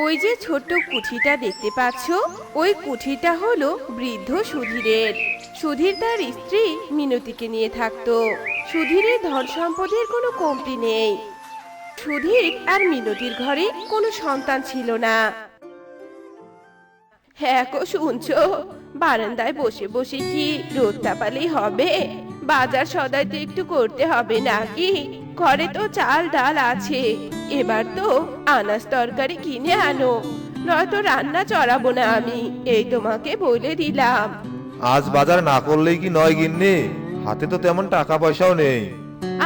ওই যে ছোট্ট কুঠিটা দেখতে পাচ্ছো, ওই কুঠিটা হলো বৃদ্ধ সুধীরের। সুধীর তার স্ত্রী মিনতিকে নিয়ে থাকতো। সুধীরের ধন সম্পদের কোনো কমতি নেই। সুধীর আর মিনতির ঘরে কোনো সন্তান ছিল না। হ্যাঁ গো, শুনছো? বারান্দায় বসে বসে কি রোদ তাপালেই হবে? বাজার সদাই তো একটু করতে হবে নাকি? ঘরে তো চাল ডাল আছে, এবার তো আনাজ তরকারি কিনে আনো, নয়তো রান্না চড়াবো না আমি, এই তোমাকে বলে দিলাম। আজ বাজার না করলেই কি নয় গিন্নি? হাতে তো তেমন টাকা পয়সাও নেই।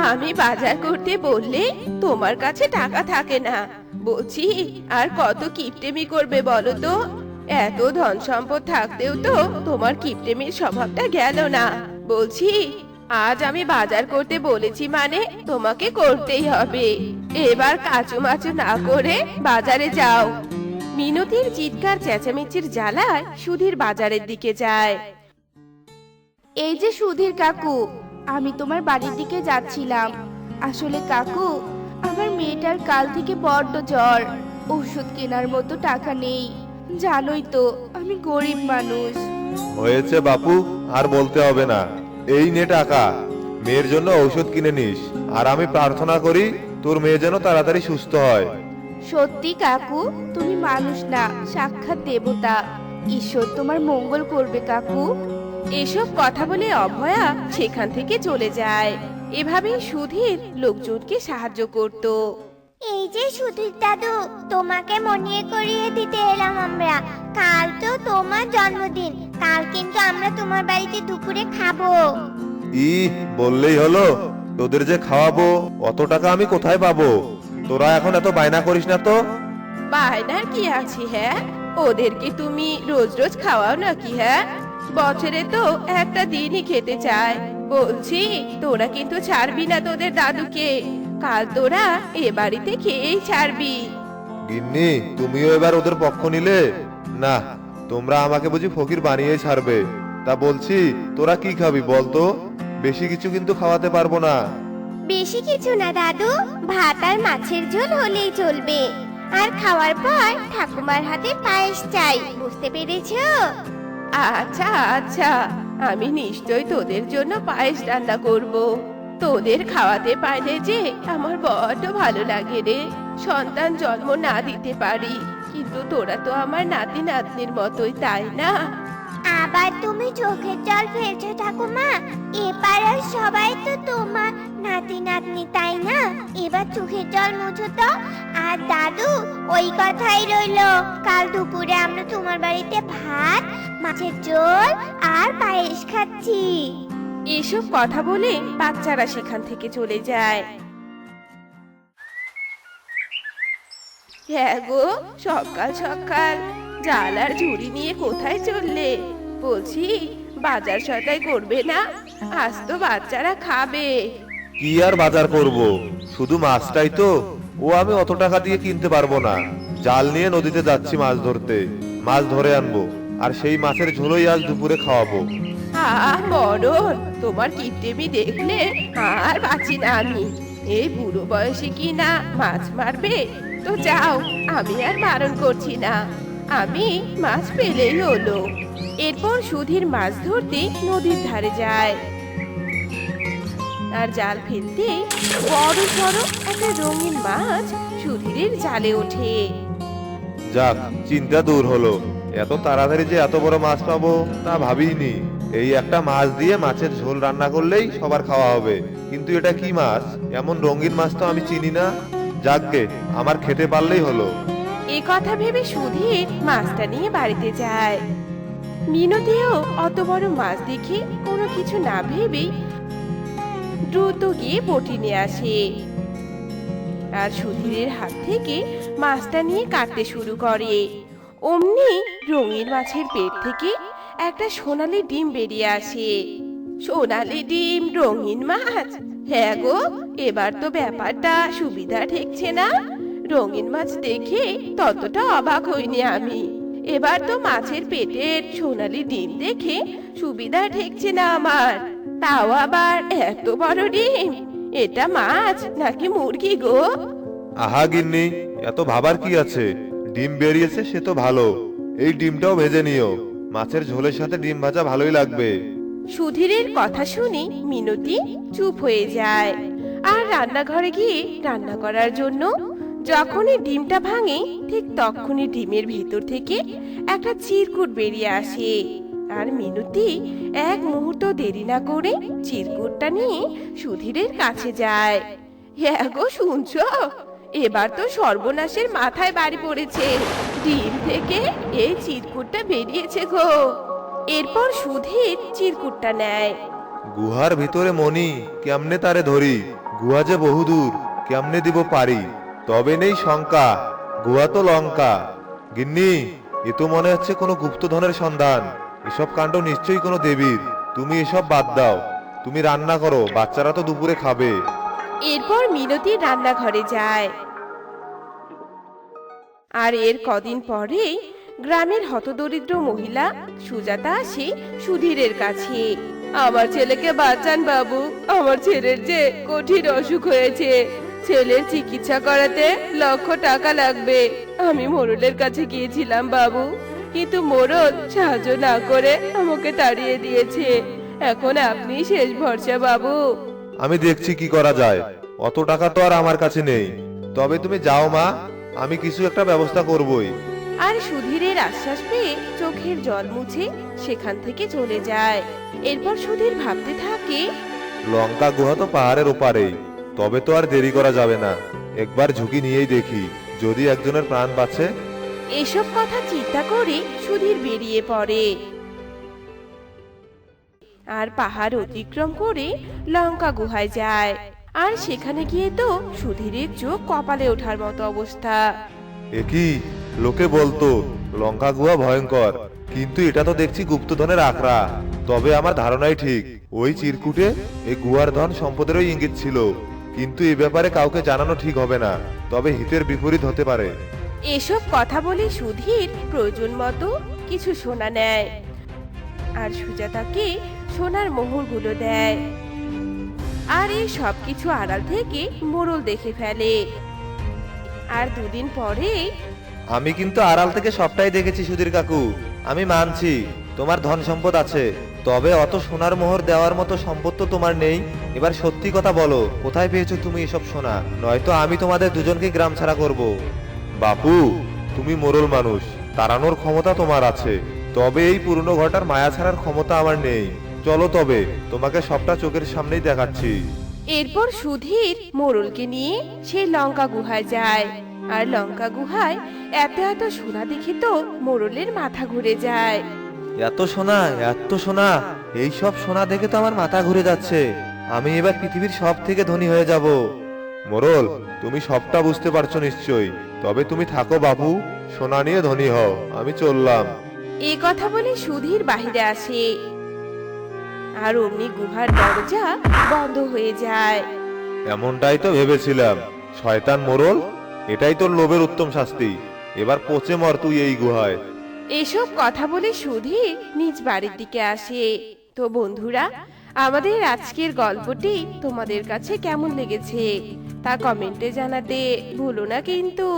আমি বাজার করতে বললে তোমার কাছে টাকা থাকে না। বলছি, আর কত কিপটেমি করবে বলো তো? এত ধন সম্পদ থাকতেও তো তোমার কিপটেমির স্বভাবটা গেল না। বলছি, আজ আমি বাজার করতে বলেছি মানে তোমাকে করতেই হবে। এবার কাচু মাচু না করে বাজারে যাও। মিনতির চিৎকার চেঁচামেচির জ্বালায় সুধীর বাজারের দিকে যায়। এই যে সুধীর কাকু, আমি তোমার বাড়ির দিকে যাচ্ছিলাম। আসলে কাকু, আমার মেয়েটার কাল থেকে বড্ড জ্বর, ওষুধ কেনার মতো টাকা নেই। জানোই তো আমি গরিব মানুষ। হয়েছে বাপু, আর বলতে হবে না। এই নে টাকা, মেয়ের জন্য ঔষধ কিনে নিস। আর আমি প্রার্থনা করি তোর মেয়ে যেন তাড়াতাড়ি সুস্থ হয়। সত্যি কাকু, তুমি মানুষ না, সাক্ষাৎ দেবতা। ঈশ্বর তোমার মঙ্গল করবে কাকু। এসব কথা বলে অভয়া সেখান থেকে চলে যায়। এভাবেই সুধীর লোকজনকে সাহায্য করত। এই যে সুধীর দাদু, তোমাকে মনে করিয়ে দিতে এলাম আমরা। কাল তো তোমার জন্মদিন, কাল কিন্তু আমরা তোমার বাড়িতে দুপুরে খাবো। বললেই হলো? তোদের যে খাওয়াবো অত টাকা আমি কোথায় পাবো? তোরা এখন এত বায়না করিস না তো। বায়নার কি আছে? হ্যাঁ, ওদেরকে তুমি রোজ রোজ খাওয়াও নাকি? হ্যাঁ, বছরে তো একটা দিনই খেতে চায়। বলছি, তোরা কিন্তু ছাড়বি না তোদের দাদুকে। কাল তোরা এ বাড়িতে খেয়েই ছাড়বি। গিন্নি, তুমিও এবার ওদের পক্ষ নিলে? না, তোমরা আমাকে বুঝি ফকির বানিয়ে ছাড়বে? তা বলছি, তোরা কি খাবি বলতো? বেশি কিছু কিন্তু খাওয়াতে পারবো না। বেশি কিছু না দাদু, ভাত আর মাছের ঝোল হলেই চলবে। আর খাওয়ার পর ঠাকুমার হাতে পায়েস চাই, বুঝতে পেরেছো? আচ্ছা আচ্ছা, আমি নিশ্চয় তোদের জন্য পায়েস রান্না করব। তোদের খাওয়াতে পারলে যে আমার বড্ড ভালো লাগে রে। সন্তান জন্ম না দিতে পারি, কিন্তু তোরা তো আমার নাতি নাতনির মতোই, তাই না? আবার তুমি চোখের জল ফেলছো ঠাকুমা? এপাড়ার সবাই তো তোমার নাতি নাতনি, তাই না? এবার চোখের জল মুছো তো। আর দাদু, ওই কথাই রইলো, কাল দুপুরে আমরা তোমার বাড়িতে ভাত, মাছের ঝোল আর পায়েস খাচ্ছি। এসব কথা বলে বাচ্চারা সেখান থেকে চলে যায়। হ্যাঁ গো, সকাল সকাল জাল আর ঝুড়ি নিয়ে কোথায় চললে? বলছি, বাজার সদাই করবে না? আজ তো বাচ্চারা খাবে। কি আর বাজার করব? শুধু মাছটাই তো। ও আমি অত টাকা দিয়ে কিনতে পারবো না। জাল নিয়ে নদীতে যাচ্ছি মাছ ধরতে। মাছ ধরে আনবো, আর সেই মাছের ঝোলই আজ দুপুরে খাওয়াবো। মরণ, তোমার কিপটেমি দেখলে আর বাঁচি না আমি। এই বুড়ো বয়সে কি না মাছ মারবে? তো যাও, আমি আর বারণ করছি না। আমি মাছ পেলেই হলো। এরপর সুধীর মাছ ধরতে নদীর ধারে যায়। আর জাল ফেলতে বড় সড় একটা রঙিন মাছ সুধীরের জালে ওঠে। যাক, চিন্তা দূর হলো। এত তাড়াতাড়ি যে এত বড় মাছ পাবো তা ভাবিনি। এই একটা মাছ দিয়ে মাছের ঝোল রান্না করলেই সবার খাওয়া হবে। কিন্তু এটা কি মাছ? এমন রঙিন মাছ তো আমি চিনি না। যাকগে, আমার খেতে পারলেই হলো। এ কথা ভেবে সুধীর মাছটা নিয়ে বাড়িতে যায়। মিনতিও অত বড় মাছ দেখে কোনো কিছু না ভেবেই দ্রুত গিয়ে বটি নিয়ে আসে। আর সুধীরের হাত থেকে মাছটা নিয়ে কাটতে শুরু করে। অমনি রঙিন মাছের পেট থেকে একটা সোনালী ডিম বেরিয়ে আসে। সোনালী ডিম, রঙিন মাছ? হ্যাঁ গো, এবার তো ব্যাপারটা সুবিধা ঠেকছে না। রঙিন মাছ দেখে ততটা অবাক হইনি আমি। এবার তো মাছের পেটের সোনালী ডিম দেখে সুবিধা ঠেকছে না আমার। তাও আবার এত বড় ডিম। এটা মাছ নাকি মুরগি গো? আহা গিন্নি, এত ভাবার কি আছে? ডিম বেরিয়েছে সে তো ভালো। এই ডিমটাও ভেজে নিও, মাছের ঝোলের সাথে ডিম ভাজা ভালোই লাগবে। সুধীরের কথা শুনে মিনতি চুপ হয়ে যায় আর রান্নাঘরে গিয়ে রান্না করার জন্য যখনই ডিমটা ভাঙে ঠিক তখনই ডিমের ভেতর থেকে একটা চিরকুট বেরিয়ে আসে। আর মিনতি এক মুহূর্ত দেরি না করে চিরকুটটা নিয়ে সুধীরের কাছে যায়। হ্যাঁ গো, শুনছো? এবার তো সর্বনাশের মাথায় বাড়ি পড়েছে। ডিম থেকে এই চিরকুটটা বেরিয়েছে গো। এরপর সুধীর চিরকুটটা নেয়। গুহার ভিতরে মনি, কেমনে তারে ধরি? গুহা যে বহুদূর, কেমনে দিব পারি? তবে নেই শঙ্কা, গুহা তো লঙ্কা। গিন্নি, এ তো মনে হচ্ছে কোনো গুপ্তধনের সন্ধান। এসব কাণ্ড নিশ্চয়ই কোনো দেবীর। তুমি এসব বাদ দাও, তুমি রান্না করো, বাচ্চারা তো দুপুরে খাবে। এরপর মিনতি রান্নাঘরে যায়। আর এর কদিন পরেই গ্রামের হতদরিদ্র মহিলা সুজাতা আসে সুধীরের কাছে। আমার ছেলেকে বাঁচান বাবু, আমার ছেলের যে কঠিন অসুখ হয়েছে। ছেলের চিকিৎসা করাতে 1,00,000 টাকা লাগবে। আমি মোড়লের কাছে গিয়েছিলাম বাবু, কিন্তু মোড়ল সাহায্য না করে আমাকে তাড়িয়ে দিয়েছে। এখন আপনি শেষ ভরসা বাবু। আমি দেখছি কি করা যায়। অত টাকা তো আর আমার কাছে নেই। তবে তুমি যাও মা, আমি কিছু একটা ব্যবস্থা করবই। আর সুধীরের আশ্বাস পেয়ে চোখের জল মুছে সেখান থেকে চলে যায়। এরপর সুধীর ভাবতে থাকে, লঙ্কা গুহা তো পাহাড়ের ওপারেই, তবে তো আর দেরি করা যাবে না। একবার ঝুঁকি নিয়েই দেখি, যদি একজনের প্রাণ বাঁচে। এসব কথা চিন্তা করে সুধীর বেরিয়ে পড়ে আর পাহাড় অতিক্রম করে লঙ্কা গুহায় যায়। আর সেখানে গিয়ে তো সুধীরের চোখ কপালে ওঠার মতো অবস্থা। একই লোকে বলতো লঙ্কা গুহা ভয়ঙ্কর, কিন্তু এটা তো দেখছি গুপ্তধনের আখড়া। তবে আমার ধারণাই ঠিক, ওই চিরকুটে এই গুহার ধন সম্পদেরই ইঙ্গিত ছিল। কিন্তু এ ব্যাপারে কাউকে জানানো ঠিক হবে না, তবে হিতের বিপরীত হতে পারে। এসব কথা বলে সুধীর প্রয়োজন মতো কিছু সোনা নেয় আর সুজাতাকে সোনার মোহরগুলো দেয়। আর এই সব কিছু আড়াল থেকে মোড়ল দেখে ফেলে। আর দুদিন পরে আমি কিন্তু আড়াল থেকে সবটাই দেখেছি সুধীর কাকু। আমি মানছি তোমার ধন সম্পদ আছে, তবে অত সোনার মোহর দেওয়ার মতো সম্পদ তো তোমার নেই। এবার সত্যি কথা বলো, কোথায় পেয়েছো তুমি এসব সোনা? নয়তো আমি তোমাদের দুজনকে গ্রাম ছাড়া করব। বাপু, তুমি মোড়ল মানুষ, তাড়ানোর ক্ষমতা তোমার আছে, তবে এই পুরনো ঘরটার মায়া ছাড়ার ক্ষমতা আমার নেই। চলো তবে, তোমাকে সবটা চোখের সামনেই দেখাচ্ছি। এরপর সুধীর মোড়লকে নিয়ে সেই লঙ্কা গুহায় যায়। আর লঙ্কা গুহায় এত এত সোনা দেখে তো মোড়লের মাথা ঘুরে যায়। এত সোনা, এত সোনা! এই সব সোনা দেখে তো আমার মাথা ঘুরে যাচ্ছে। আমি এবার পৃথিবীর সব থেকে ধনী হয়ে যাব। মোড়ল, তুমি সবটা বুঝতে পারছো নিশ্চয়ই। তবে তুমি থাকো বাবু, সোনা নিয়ে ধনী হও। আমি চললাম। এই কথা বলে সুধীর বাহিরে আসে আর অমনি গুহার দরজা বন্ধ হয়ে যায়। এমনটাই তো ভেবেছিলাম। শয়তান মোড়ল, এটাই তোর লোভের উত্তম শাস্তি। এবার পচে মর তুই এই গুহায়। এসব কথা বলে সুধীর নিজ বাড়ির দিকে আসে। তো বন্ধুরা, আমাদের আজকের গল্পটি তোমাদের কাছে কেমন লেগেছে তা কমেন্টে জানাতে ভুলো না কিন্তু।